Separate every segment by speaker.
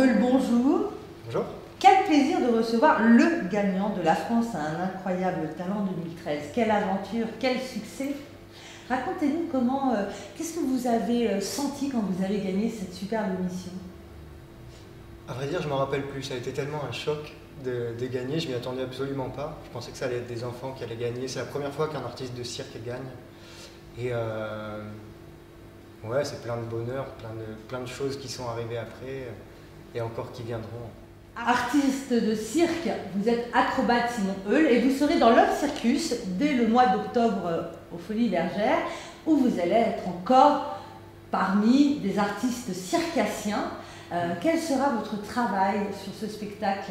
Speaker 1: Eul, bonjour.
Speaker 2: Bonjour.
Speaker 1: Quel plaisir de recevoir le gagnant de La France a un incroyable talent 2013. Quelle aventure, quel succès. Racontez-nous qu'est-ce que vous avez senti quand vous avez gagné cette superbe émission?
Speaker 2: À vrai dire, je ne m'en rappelle plus. Ça a été tellement un choc de gagner. Je m'y attendais absolument pas. Je pensais que ça allait être des enfants qui allaient gagner. C'est la première fois qu'un artiste de cirque gagne. Et ouais, c'est plein de bonheur, plein de choses qui sont arrivées après et encore qui viendront.
Speaker 1: Artiste de cirque, vous êtes acrobate Simon Eul et vous serez dans Love Circus dès le mois d'octobre aux Folies Bergères, où vous allez être encore parmi des artistes circassiens. Quel sera votre travail sur ce spectacle?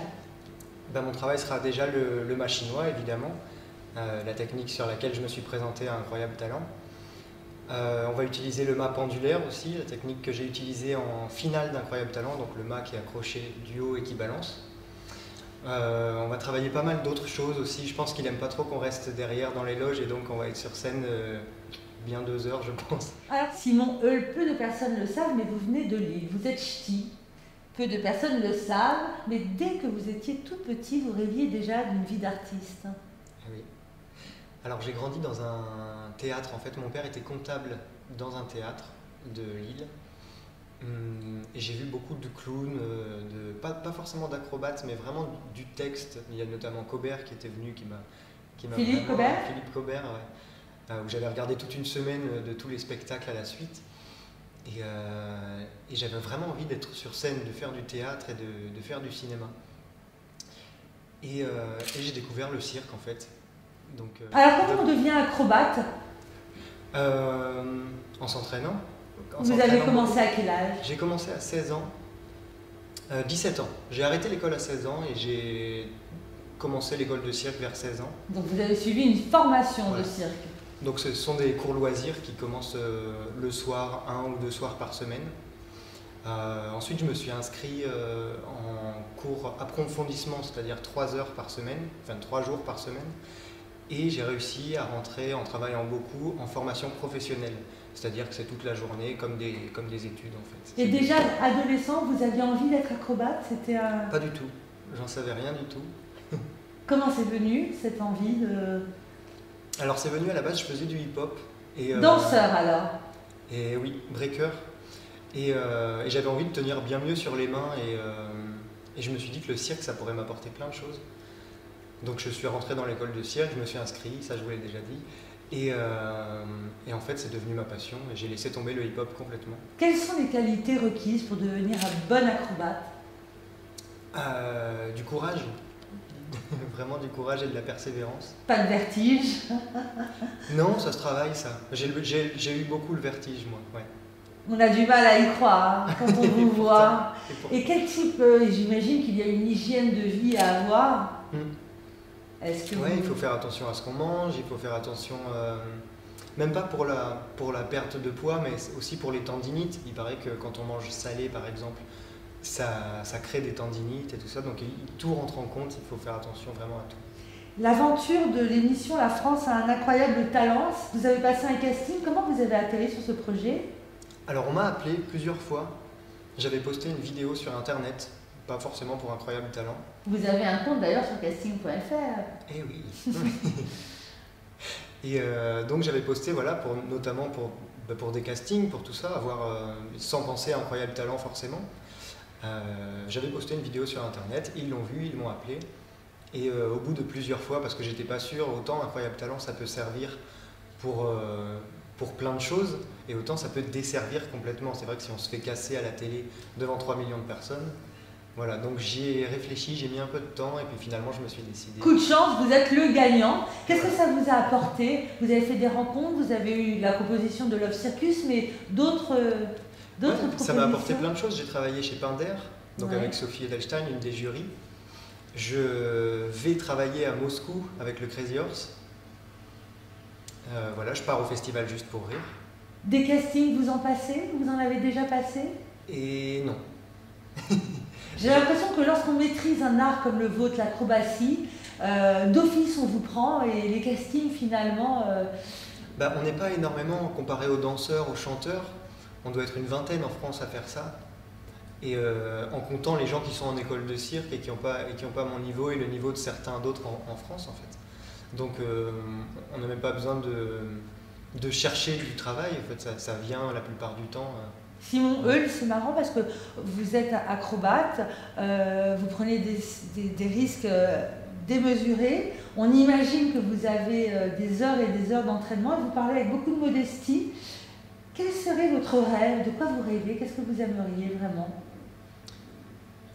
Speaker 2: Mon travail sera déjà le mât chinois, évidemment, la technique sur laquelle je me suis présenté à Incroyable Talent. On va utiliser le mât pendulaire aussi, la technique que j'ai utilisée en finale d'Incroyable Talent, donc le mât qui est accroché du haut et qui balance. On va travailler pas mal d'autres choses aussi. Je pense qu'il n'aime pas trop qu'on reste derrière dans les loges et donc on va être sur scène bien 2 heures, je pense.
Speaker 1: Alors Simon Eul, peu de personnes le savent, mais vous venez de Lille, vous êtes ch'ti. Peu de personnes le savent, mais dès que vous étiez tout petit, vous rêviez déjà d'une vie d'artiste.
Speaker 2: Oui. Alors j'ai grandi dans un théâtre. En fait, mon père était comptable dans un théâtre de Lille. Et j'ai vu beaucoup de clowns, pas forcément d'acrobates, mais vraiment du texte. Il y a notamment Cobert qui était venu, qui m'a
Speaker 1: Philippe Cobert ?
Speaker 2: Philippe Cobert, ouais. Où j'avais regardé toute une semaine de tous les spectacles à la suite. Et j'avais vraiment envie d'être sur scène, de faire du théâtre et de faire du cinéma. Et j'ai découvert le cirque en fait. Donc,
Speaker 1: alors comment on devient acrobate?
Speaker 2: En s'entraînant.
Speaker 1: Vous avez commencé à quel âge?
Speaker 2: J'ai commencé à 16 ans, 17 ans. J'ai arrêté l'école à 16 ans et j'ai commencé l'école de cirque vers 16 ans.
Speaker 1: Donc vous avez suivi une formation
Speaker 2: voilà.
Speaker 1: de cirque.
Speaker 2: Donc ce sont des cours loisirs qui commencent le soir, 1 ou 2 soirs par semaine. Ensuite je me suis inscrit en cours approfondissement, c'est-à-dire 3 heures par semaine, enfin 3 jours par semaine. Et j'ai réussi à rentrer en travaillant beaucoup en formation professionnelle. C'est-à-dire que c'est toute la journée, comme des études en fait.
Speaker 1: Et déjà adolescent, vous aviez envie d'être acrobate? C'était
Speaker 2: Pas du tout, j'en savais rien du tout.
Speaker 1: Comment c'est venu cette envie de...
Speaker 2: Alors c'est venu à la base, je faisais du hip-hop.
Speaker 1: Danseur alors?
Speaker 2: Et oui, breaker. Et j'avais envie de tenir bien mieux sur les mains et je me suis dit que le cirque ça pourrait m'apporter plein de choses. Donc je suis rentré dans l'école de cirque, je me suis inscrit, ça je vous l'ai déjà dit. Et en fait, c'est devenu ma passion et j'ai laissé tomber le hip-hop complètement.
Speaker 1: Quelles sont les qualités requises pour devenir un bon acrobate?
Speaker 2: Du courage, vraiment du courage et de la persévérance.
Speaker 1: Pas de vertige?
Speaker 2: Non, ça se travaille ça. J'ai eu beaucoup le vertige moi. Ouais.
Speaker 1: On a du mal à y croire quand on vous voit. Et quel type, j'imagine qu'il y a une hygiène de vie à avoir.
Speaker 2: Oui, il faut faire attention à ce qu'on mange, il faut faire attention, même pas pour la perte de poids, mais aussi pour les tendinites. Il paraît que quand on mange salé, par exemple, ça crée des tendinites et tout ça, donc tout rentre en compte, il faut faire attention vraiment à tout.
Speaker 1: L'aventure de l'émission La France a un incroyable talent, vous avez passé un casting, comment vous avez atterri sur ce projet?
Speaker 2: Alors on m'a appelé plusieurs fois, j'avais posté une vidéo sur internet, pas forcément pour Incroyable Talent.
Speaker 1: Vous avez un compte d'ailleurs sur casting.fr.
Speaker 2: Eh oui. Et donc j'avais posté, voilà, notamment pour des castings, pour tout ça, sans penser à Incroyable Talent forcément. J'avais posté une vidéo sur internet, ils l'ont vue, ils m'ont appelé. Et au bout de plusieurs fois, parce que j'étais pas sûr, autant Incroyable Talent ça peut servir pour plein de choses, et autant ça peut desservir complètement. C'est vrai que si on se fait casser à la télé devant 3 millions de personnes, voilà, donc j'y ai réfléchi, j'ai mis un peu de temps et puis finalement je me suis décidé.
Speaker 1: Coup de chance, vous êtes le gagnant. Qu'est-ce que ça vous a apporté? Vous avez fait des rencontres, vous avez eu la proposition de Love Circus, mais d'autres propositions?
Speaker 2: Ça m'a apporté plein de choses. J'ai travaillé chez Pinder, donc avec Sophie Edelstein, une des jurys. Je vais travailler à Moscou avec le Crazy Horse. Voilà, je pars au festival Juste pour rire.
Speaker 1: Des castings, vous en passez? Vous en avez déjà passé?
Speaker 2: Et non.
Speaker 1: J'ai l'impression que lorsqu'on maîtrise un art comme le vôtre, l'acrobatie, d'office on vous prend et les castings finalement...
Speaker 2: On n'est pas énormément comparé aux danseurs, aux chanteurs. On doit être une vingtaine en France à faire ça. Et en comptant les gens qui sont en école de cirque et qui n'ont pas mon niveau et le niveau de certains d'autres en France en fait. Donc on n'a même pas besoin de chercher du travail, en fait, ça vient la plupart du temps.
Speaker 1: Simon Heul, c'est marrant parce que vous êtes acrobate, vous prenez des risques démesurés. On imagine que vous avez des heures et des heures d'entraînement et vous parlez avec beaucoup de modestie. Quel serait votre rêve? De quoi vous rêvez? Qu'est-ce que vous aimeriez vraiment?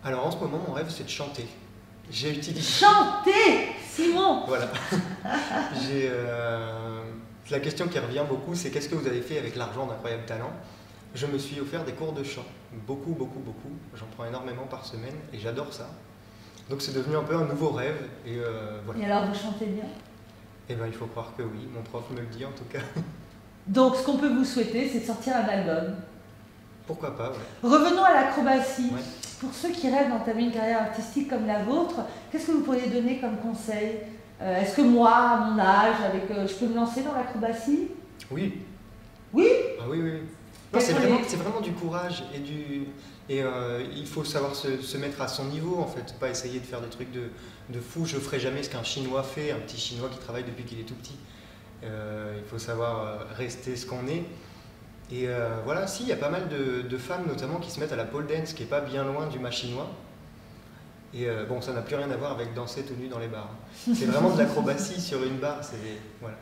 Speaker 2: Alors en ce moment, mon rêve, c'est de chanter. J'ai utilisé...
Speaker 1: Chanter, Simon.
Speaker 2: Voilà. La question qui revient beaucoup, c'est qu'est-ce que vous avez fait avec l'argent d'Incroyable Talent? Je me suis offert des cours de chant. Beaucoup, beaucoup, beaucoup. J'en prends énormément par semaine et j'adore ça. Donc c'est devenu un peu un nouveau rêve. Et, voilà.
Speaker 1: Et alors, vous chantez bien?
Speaker 2: Eh bien, il faut croire que oui. Mon prof me le dit en tout cas.
Speaker 1: Donc, ce qu'on peut vous souhaiter, c'est de sortir un album.
Speaker 2: Pourquoi pas, ouais.
Speaker 1: Revenons à l'acrobatie.
Speaker 2: Ouais.
Speaker 1: Pour ceux qui rêvent d'entamer une carrière artistique comme la vôtre, qu'est-ce que vous pourriez donner comme conseil? Est-ce que moi, à mon âge, je peux me lancer dans l'acrobatie?
Speaker 2: Oui.
Speaker 1: Oui?
Speaker 2: Ah oui, oui. Non, c'est vraiment du courage et il faut savoir se mettre à son niveau en fait, pas essayer de faire des trucs de fou. Je ferai jamais ce qu'un Chinois fait, un petit Chinois qui travaille depuis qu'il est tout petit. Il faut savoir rester ce qu'on est. Et voilà, si, il y a pas mal de femmes notamment qui se mettent à la pole dance, qui est pas bien loin du machinois. Et bon, ça n'a plus rien à voir avec danser tout nu dans les bars. C'est vraiment de l'acrobatie sur une barre. Voilà.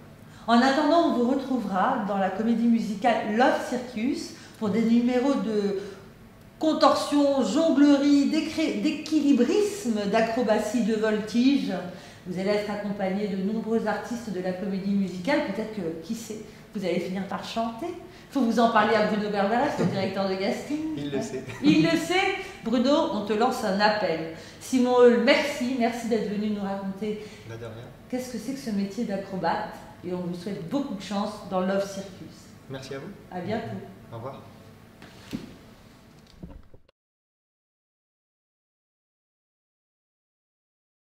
Speaker 1: En attendant, on vous retrouvera dans la comédie musicale Love Circus pour des numéros de contorsion, jonglerie, d'équilibrisme, d'acrobatie, de voltige. Vous allez être accompagné de nombreux artistes de la comédie musicale. Peut-être que, qui sait, vous allez finir par chanter. Il faut vous en parler à Bruno Berberas, le directeur de casting.
Speaker 2: Il le sait.
Speaker 1: Il le sait. Bruno, on te lance un appel. Simon Heul, merci d'être venu nous raconter
Speaker 2: De rien.
Speaker 1: qu'est-ce que c'est que ce métier d'acrobate. Et on vous souhaite beaucoup de chance dans Love Circus.
Speaker 2: Merci à vous.
Speaker 1: À bientôt.
Speaker 2: Au revoir.